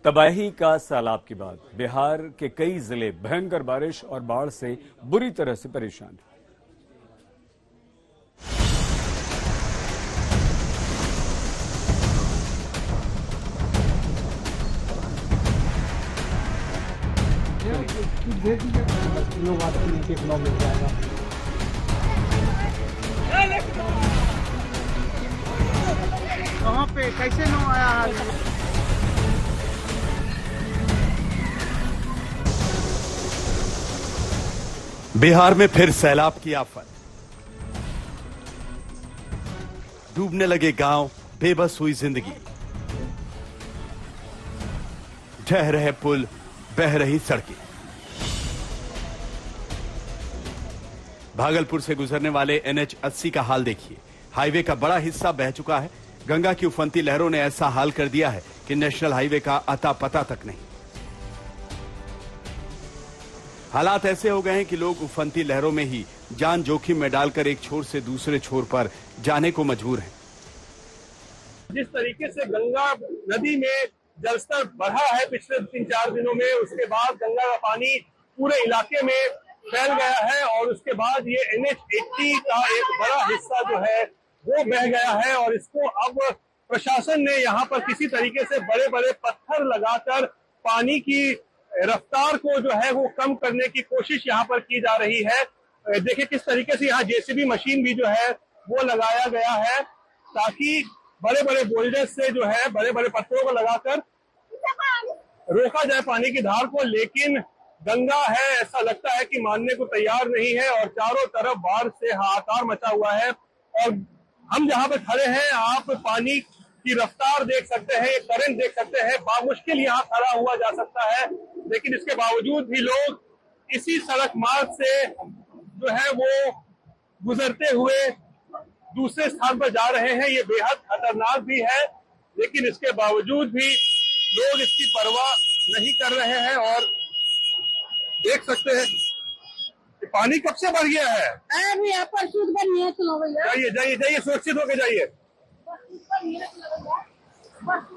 तबाही का सैलाब के बाद बिहार के कई जिले भयंकर बारिश और बाढ़ से बुरी तरह से परेशान हैं। कहाँ पे कैसे न आया है? बिहार में फिर सैलाब की आफत। डूबने लगे गांव, बेबस हुई जिंदगी, ढह रहे पुल, बह रही सड़कें। भागलपुर से गुजरने वाले NH 80 का हाल देखिए। हाईवे का बड़ा हिस्सा बह चुका है। गंगा की उफनती लहरों ने ऐसा हाल कर दिया है कि नेशनल हाईवे का अता पता तक नहीं। हालात ऐसे हो गए हैं कि लोग उफनती लहरों में ही जान जोखिम में डालकर एक छोर से दूसरे छोर पर जाने को मजबूर हैं। जिस तरीके से गंगा नदी में जलस्तर बढ़ा है पिछले 3-4 दिनों में, उसके बाद गंगा का पानी पूरे इलाके में फैल गया है और उसके बाद ये NH 80 का एक बड़ा हिस्सा जो है वो बह गया है और इसको अब प्रशासन ने यहाँ पर किसी तरीके से बड़े बड़े पत्थर लगाकर पानी की रफ्तार को जो है वो कम करने की कोशिश यहाँ पर की जा रही है। देखिए किस तरीके से यहाँ JCB मशीन भी जो है वो लगाया गया है ताकि बड़े बड़े बोल्डर से जो है बड़े बड़े पत्थरों को लगाकर रोका जाए पानी की धार को। लेकिन गंगा है ऐसा लगता है कि मानने को तैयार नहीं है और चारों तरफ बाढ़ से हाहाकार मचा हुआ है। और हम जहाँ पे खड़े हैं आप पानी की रफ्तार देख सकते हैं, करंट देख सकते हैं, बामुश्किल यहाँ खड़ा हुआ जा सकता है। लेकिन इसके बावजूद भी लोग इसी सड़क मार्ग से जो है वो गुजरते हुए दूसरे स्थान पर जा रहे हैं। ये बेहद खतरनाक भी है लेकिन इसके बावजूद भी लोग इसकी परवाह नहीं कर रहे हैं। और देख सकते हैं कि पानी कब से बढ़ गया है। जाइए जाइए जाइए, सुरक्षित होके जाइए।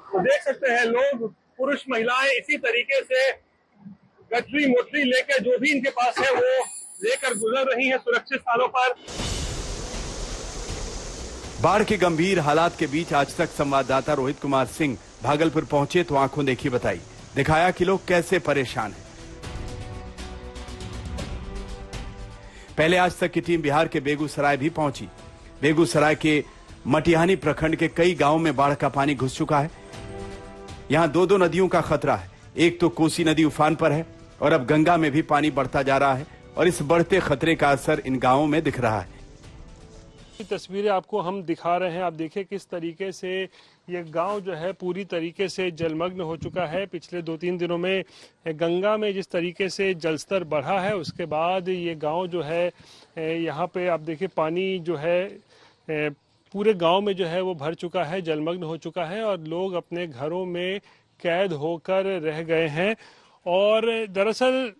तो देख सकते हैं लोग, पुरुष महिलाएं इसी तरीके से गठरी मोटरी लेकर जो भी इनके पास है वो लेकर गुजर रही हैं सुरक्षित स्थानों पर। बाढ़ के गंभीर हालात के बीच आज तक संवाददाता रोहित कुमार सिंह भागलपुर पहुंचे तो आंखों देखी बताई, दिखाया कि लोग कैसे परेशान हैं। पहले आज तक की टीम बिहार के बेगूसराय भी पहुंची। बेगूसराय के मटिहानी प्रखंड के कई गांवों में बाढ़ का पानी घुस चुका है। यहां दो नदियों का खतरा है। एक तो कोसी नदी उफान पर है और अब गंगा में भी पानी बढ़ता जा रहा है और इस बढ़ते खतरे का असर इन गांवों में दिख रहा है। तस्वीरें आपको हम दिखा रहे हैं। आप देखिए किस तरीके से ये गांव जो है पूरी तरीके से जलमग्न हो चुका है। पिछले 2-3 दिनों में गंगा में जिस तरीके से जलस्तर बढ़ा है उसके बाद ये गांव जो है यहाँ पे आप देखिए पानी जो है पूरे गांव में जो है वो भर चुका है, जलमग्न हो चुका है और लोग अपने घरों में कैद होकर रह गए हैं। और दरअसल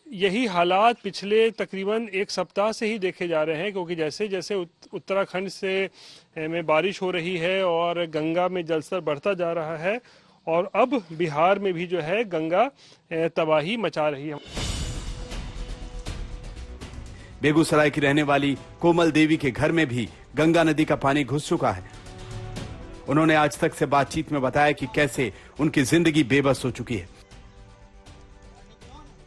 यही हालात पिछले तकरीबन 1 सप्ताह से ही देखे जा रहे हैं क्योंकि जैसे जैसे उत्तराखंड से में बारिश हो रही है और गंगा में जलस्तर बढ़ता जा रहा है और अब बिहार में भी जो है गंगा तबाही मचा रही है। बेगूसराय की रहने वाली कोमल देवी के घर में भी गंगा नदी का पानी घुस चुका है। उन्होंने आज तक से बातचीत में बताया कि कैसे उनकी जिंदगी बेबस हो चुकी है।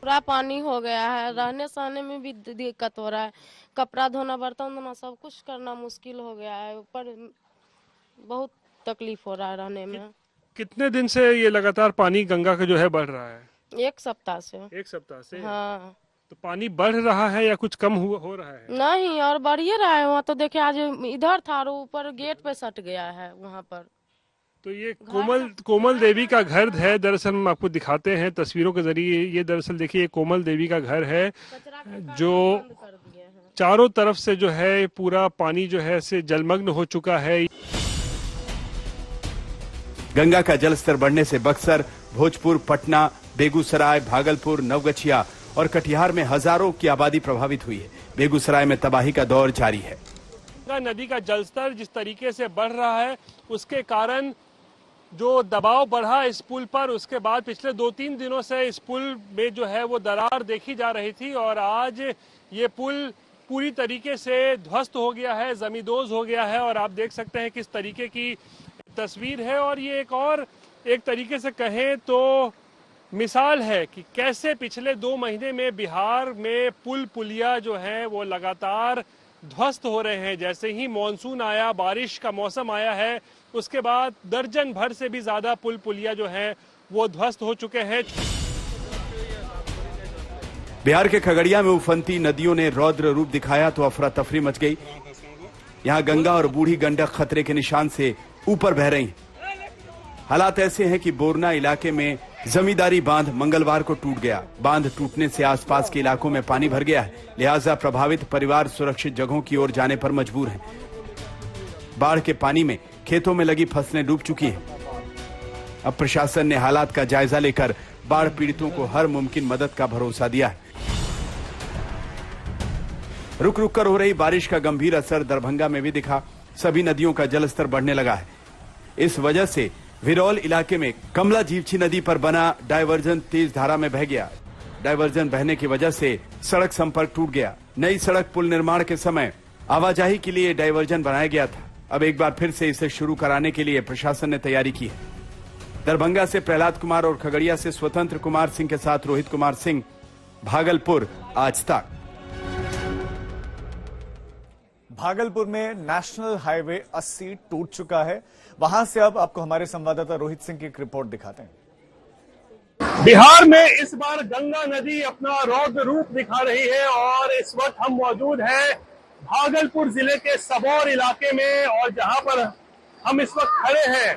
पूरा पानी हो गया है, रहने सहने में भी दिक्कत हो रहा है, कपड़ा धोना, बर्तन धोना, सब कुछ करना मुश्किल हो गया है। ऊपर बहुत तकलीफ हो रहा है रहने में। कितने दिन से ये लगातार पानी गंगा का जो है बढ़ रहा है? 1 सप्ताह से। 1 सप्ताह से? हाँ। तो पानी बढ़ रहा है या कुछ कम हो रहा है? नहीं, और बढ़िए रहा है। वहाँ तो देखिए आज इधर था और ऊपर गेट पे सट गया है वहाँ पर। तो ये कोमल देवी का घर है। दरअसल हम आपको दिखाते हैं तस्वीरों के जरिए। ये दरअसल देखिए कोमल देवी का घर है जो चारों तरफ से जो है पूरा पानी जो है से जलमग्न हो चुका है। गंगा का जलस्तर बढ़ने से बक्सर, भोजपुर, पटना, बेगूसराय, भागलपुर, नवगछिया और कटिहार में हजारों की आबादी प्रभावित हुई है। बेगूसराय में तबाही का दौर जारी है। नदी का जलस्तर जिस तरीके से बढ़ रहा है उसके कारण जो दबाव बढ़ा इस पुल पर, उसके बाद पिछले 2-3 दिनों से इस पुल में जो है वो दरार देखी जा रही थी और आज ये पुल पूरी तरीके से ध्वस्त हो गया है, जमींदोज हो गया है। और आप देख सकते हैं किस तरीके की तस्वीर है और ये एक तरीके से कहें तो मिसाल है कि कैसे पिछले 2 महीने में बिहार में पुल पुलिया जो है वो लगातार ध्वस्त हो रहे हैं। जैसे ही मॉनसून आया, बारिश का मौसम आया है, उसके बाद दर्जन भर से भी ज्यादा पुल पुलिया जो है वो ध्वस्त हो चुके हैं। बिहार के खगड़िया में उफनती नदियों ने रौद्र रूप दिखाया तो अफरा तफरी मच गई। यहां गंगा और बूढ़ी गंडक खतरे के निशान से ऊपर बह रही। हालात ऐसे हैं कि बोरना इलाके में जमींदारी बांध मंगलवार को टूट गया। बांध टूटने से आसपास के इलाकों में पानी भर गया है, लिहाजा प्रभावित परिवार सुरक्षित जगहों की ओर जाने पर मजबूर हैं। बाढ़ के पानी में खेतों में लगी फसलें डूब चुकी हैं। अब प्रशासन ने हालात का जायजा लेकर बाढ़ पीड़ितों को हर मुमकिन मदद का भरोसा दिया है। रुक रुक कर हो रही बारिश का गंभीर असर दरभंगा में भी दिखा। सभी नदियों का जलस्तर बढ़ने लगा है। इस वजह से विरौल इलाके में कमला जीवछी नदी पर बना डायवर्जन तेज धारा में बह गया। डायवर्जन बहने की वजह से सड़क संपर्क टूट गया। नई सड़क पुल निर्माण के समय आवाजाही के लिए डायवर्जन बनाया गया था। अब एक बार फिर से इसे शुरू कराने के लिए प्रशासन ने तैयारी की है। दरभंगा से प्रहलाद कुमार और खगड़िया से स्वतंत्र कुमार सिंह के साथ रोहित कुमार सिंह, भागलपुर, आज तक। भागलपुर में नेशनल हाईवे 80 टूट चुका है। वहां से अब आपको हमारे संवाददाता रोहित सिंह की एक रिपोर्ट दिखाते हैं। बिहार में इस बार गंगा नदी अपना रौद्र रूप दिखा रही है और इस वक्त हम मौजूद हैं भागलपुर जिले के सबौर इलाके में और जहां पर हम इस वक्त खड़े हैं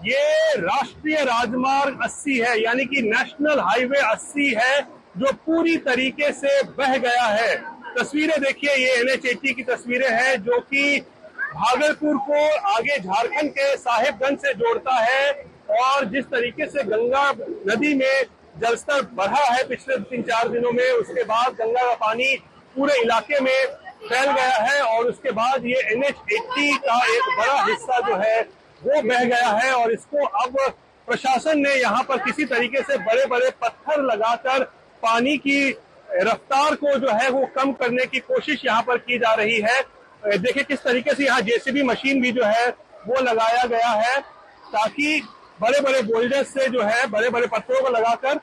ये राष्ट्रीय राजमार्ग 80 है, यानी कि नेशनल हाईवे 80 है जो पूरी तरीके से बह गया है। तस्वीरें देखिए, ये NH80 की तस्वीरें हैं जो कि भागलपुर को आगे झारखंड के साहेबगंज से जोड़ता है। और जिस तरीके से गंगा नदी में जलस्तर बढ़ा है पिछले 3-4 दिनों में, उसके बाद गंगा का पानी पूरे इलाके में फैल गया है और उसके बाद ये NH80 का एक बड़ा हिस्सा जो है वो बह गया है। और इसको अब प्रशासन ने यहाँ पर किसी तरीके से बड़े बड़े पत्थर लगाकर पानी की रफ्तार को जो है वो कम करने की कोशिश यहाँ पर की जा रही है। देखिए किस तरीके से यहाँ JCB मशीन भी जो है वो लगाया गया है ताकि बड़े बड़े बोल्डर्स से जो है बड़े बड़े पत्थरों को लगाकर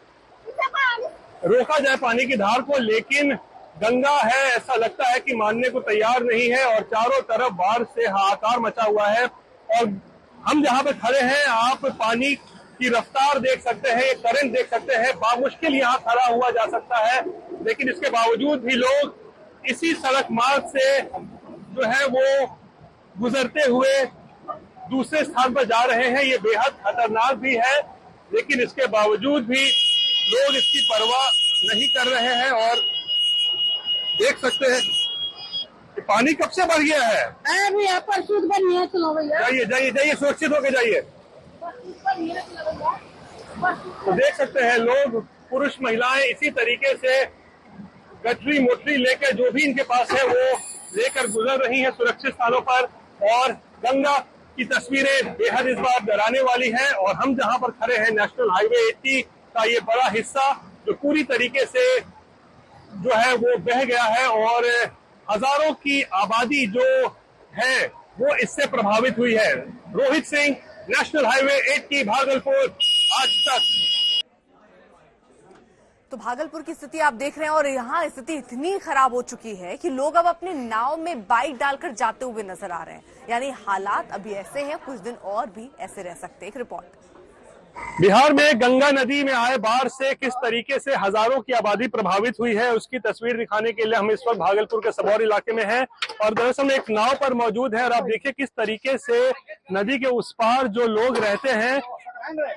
रोका जाए पानी की धार को। लेकिन गंगा है ऐसा लगता है कि मानने को तैयार नहीं है और चारों तरफ बाढ़ से हाहाकार मचा हुआ है। और हम जहाँ पे खड़े हैं आप पानी की रफ्तार देख सकते हैं, करंट देख सकते हैं। बामुश्किल यहाँ खड़ा हुआ जा सकता है, लेकिन इसके बावजूद भी लोग इसी सड़क मार्ग से जो है वो गुजरते हुए दूसरे स्थान पर जा रहे हैं। ये बेहद खतरनाक भी है, लेकिन इसके बावजूद भी लोग इसकी परवाह नहीं कर रहे हैं। और देख सकते हैं कि पानी कब से बढ़ गया है। अभी यहाँ पर सूद बनी है, चलो भैया जाइए जाइए जाइए, सुरक्षित होके जाइए। तो देख सकते हैं लोग, पुरुष महिलाएं इसी तरीके से गठरी मोटरी लेकर जो भी इनके पास है वो लेकर गुजर रही हैं सुरक्षित स्थानों पर। और गंगा की तस्वीरें बेहद इस बार डराने वाली हैं। और हम जहां पर खड़े हैं नेशनल हाईवे 80 का ये बड़ा हिस्सा जो पूरी तरीके से जो है वो बह गया है और हजारों की आबादी जो है वो इससे प्रभावित हुई है। रोहित सिंह, नेशनल हाईवे 80, भागलपुर, आज तक। तो भागलपुर की स्थिति आप देख रहे हैं और यहाँ स्थिति इतनी खराब हो चुकी है कि लोग अब अपने नाव में बाइक डालकर जाते हुए नजर आ रहे हैं। यानी हालात अभी ऐसे हैं, कुछ दिन और भी ऐसे रह सकते हैं। एक रिपोर्ट। बिहार में गंगा नदी में आए बाढ़ से किस तरीके से हजारों की आबादी प्रभावित हुई है उसकी तस्वीर दिखाने के लिए हम इस वक्त भागलपुर के सबौर इलाके में हैं और दरअसल एक नाव पर मौजूद है। और आप देखिए किस तरीके से नदी के उस पार जो लोग रहते हैं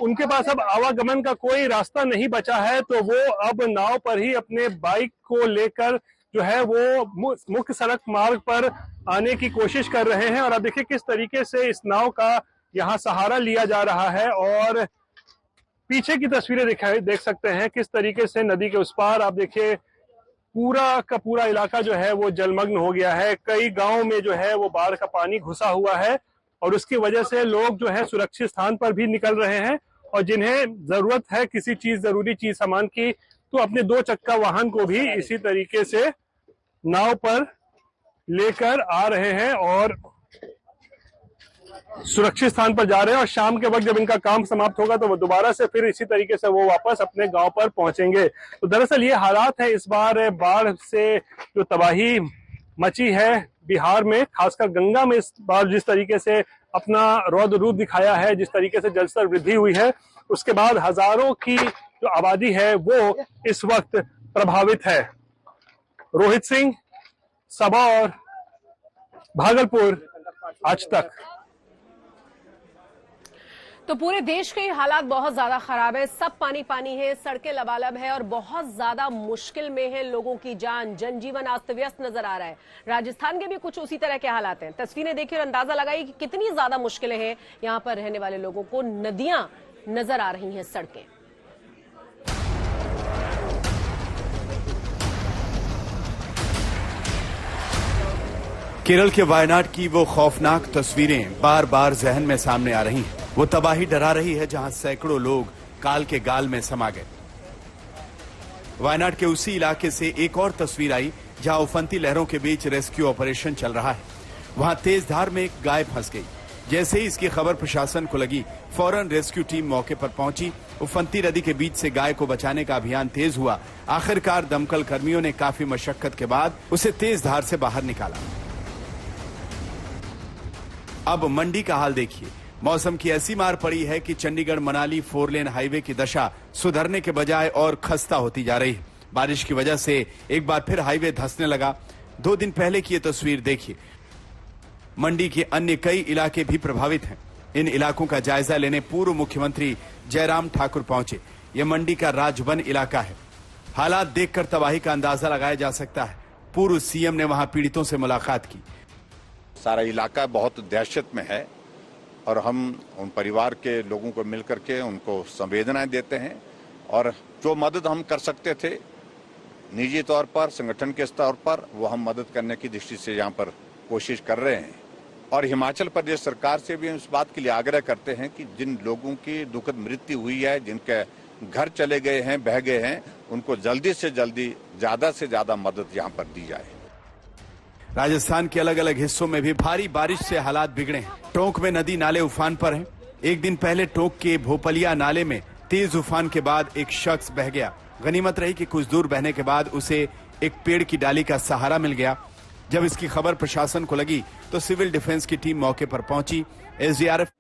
उनके पास अब आवागमन का कोई रास्ता नहीं बचा है, तो वो अब नाव पर ही अपने बाइक को लेकर जो है वो मुख्य सड़क मार्ग पर आने की कोशिश कर रहे हैं। और आप देखिए किस तरीके से इस नाव का यहाँ सहारा लिया जा रहा है और पीछे की तस्वीरें देख सकते हैं किस तरीके से नदी के उस पार आप देखिए पूरा का पूरा इलाका जो है वो जलमग्न हो गया है। कई गांव में जो है वो बाढ़ का पानी घुसा हुआ है और उसकी वजह से लोग जो है सुरक्षित स्थान पर भी निकल रहे हैं और जिन्हें जरूरत है किसी जरूरी चीज सामान की तो अपने 2 चक्का वाहन को भी इसी तरीके से नाव पर लेकर आ रहे हैं और सुरक्षित स्थान पर जा रहे हैं और शाम के वक्त जब इनका काम समाप्त होगा तो वो दोबारा से फिर इसी तरीके से वो वापस अपने गांव पर पहुंचेंगे। तो दरअसल ये हालात है इस बार बाढ़ से जो तबाही मची है बिहार में, खासकर गंगा में इस बार जिस तरीके से अपना रौद्र रूप दिखाया है, जिस तरीके से जलस्तर वृद्धि हुई है, उसके बाद हजारों की जो आबादी है वो इस वक्त प्रभावित है। रोहित सिंह, सबा और भागलपुर, आज तक। तो पूरे देश के हालात बहुत ज्यादा खराब है, सब पानी पानी है, सड़कें लबालब है और बहुत ज्यादा मुश्किल में है लोगों की जान, जनजीवन अस्त व्यस्त नजर आ रहा है। राजस्थान के भी कुछ उसी तरह के हालात हैं। तस्वीरें देखिए और अंदाजा लगाइए कि कितनी ज्यादा मुश्किलें हैं यहां पर रहने वाले लोगों को। नदियां नजर आ रही हैं, सड़कें। केरल के वायनाड की वो खौफनाक तस्वीरें बार बार जहन में सामने आ रही हैं। वो तबाही डरा रही है जहां सैकड़ों लोग काल के गाल में समा गए। वायनाड के उसी इलाके से एक और तस्वीर आई जहां उफनती लहरों के बीच रेस्क्यू ऑपरेशन चल रहा है। वहां तेज धार में एक गाय फंस गई। जैसे ही इसकी खबर प्रशासन को लगी, फौरन रेस्क्यू टीम मौके पर पहुंची। उफनती नदी के बीच से गाय को बचाने का अभियान तेज हुआ। आखिरकार दमकल कर्मियों ने काफी मशक्कत के बाद उसे तेज धार से बाहर निकाला। अब मंडी का हाल देखिए। मौसम की ऐसी मार पड़ी है कि चंडीगढ़ मनाली 4 लेन हाईवे की दशा सुधरने के बजाय और खस्ता होती जा रही है। बारिश की वजह से एक बार फिर हाईवे धंसने लगा। 2 दिन पहले की ये तस्वीर देखिए। मंडी के अन्य कई इलाके भी प्रभावित हैं। इन इलाकों का जायजा लेने पूर्व मुख्यमंत्री जयराम ठाकुर पहुंचे। ये मंडी का राजवन इलाका है। हालात देखकर तबाही का अंदाजा लगाया जा सकता है। पूर्व सीएम ने वहां पीड़ितों से मुलाकात की। सारा इलाका बहुत दहशत में है और हम उन परिवार के लोगों को मिलकर के उनको संवेदनाएं देते हैं और जो मदद हम कर सकते थे निजी तौर पर, संगठन के स्तर पर, वो हम मदद करने की दृष्टि से यहाँ पर कोशिश कर रहे हैं। और हिमाचल प्रदेश सरकार से भी हम इस बात के लिए आग्रह करते हैं कि जिन लोगों की दुखद मृत्यु हुई है, जिनके घर चले गए हैं, बह गए हैं, उनको जल्दी से जल्दी ज्यादा से ज्यादा मदद यहाँ पर दी जाए। राजस्थान के अलग अलग हिस्सों में भी भारी बारिश से हालात बिगड़े हैं। टोंक में नदी नाले उफान पर हैं। एक दिन पहले टोंक के भोपलिया नाले में तेज उफान के बाद एक शख्स बह गया। गनीमत रही कि कुछ दूर बहने के बाद उसे एक पेड़ की डाली का सहारा मिल गया। जब इसकी खबर प्रशासन को लगी तो सिविल डिफेंस की टीम मौके पर पहुंची। एसडीआरएफ।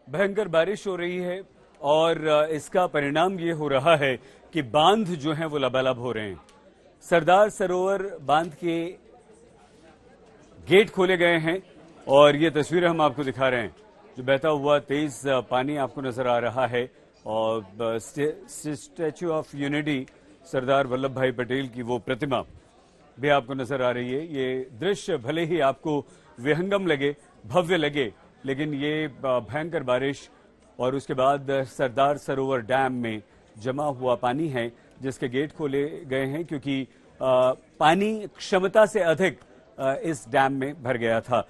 भयंकर बारिश हो रही है और इसका परिणाम ये हो रहा है कि बांध जो हैं वो लबालब हो रहे हैं। सरदार सरोवर बांध के गेट खोले गए हैं और ये तस्वीरें हम आपको दिखा रहे हैं। जो बहता हुआ तेज पानी आपको नजर आ रहा है और statue of unity Sardar Vallabh भाई पटेल की वो प्रतिमा भी आपको नजर आ रही है। ये दृश्य भले ही आपको विहंगम लगे, भव्य लगे, लेकिन ये भयंकर बारिश और उसके बाद सरदार सरोवर डैम में जमा हुआ पानी है जिसके गेट खोले गए हैं क्योंकि पानी क्षमता से अधिक इस डैम में भर गया था।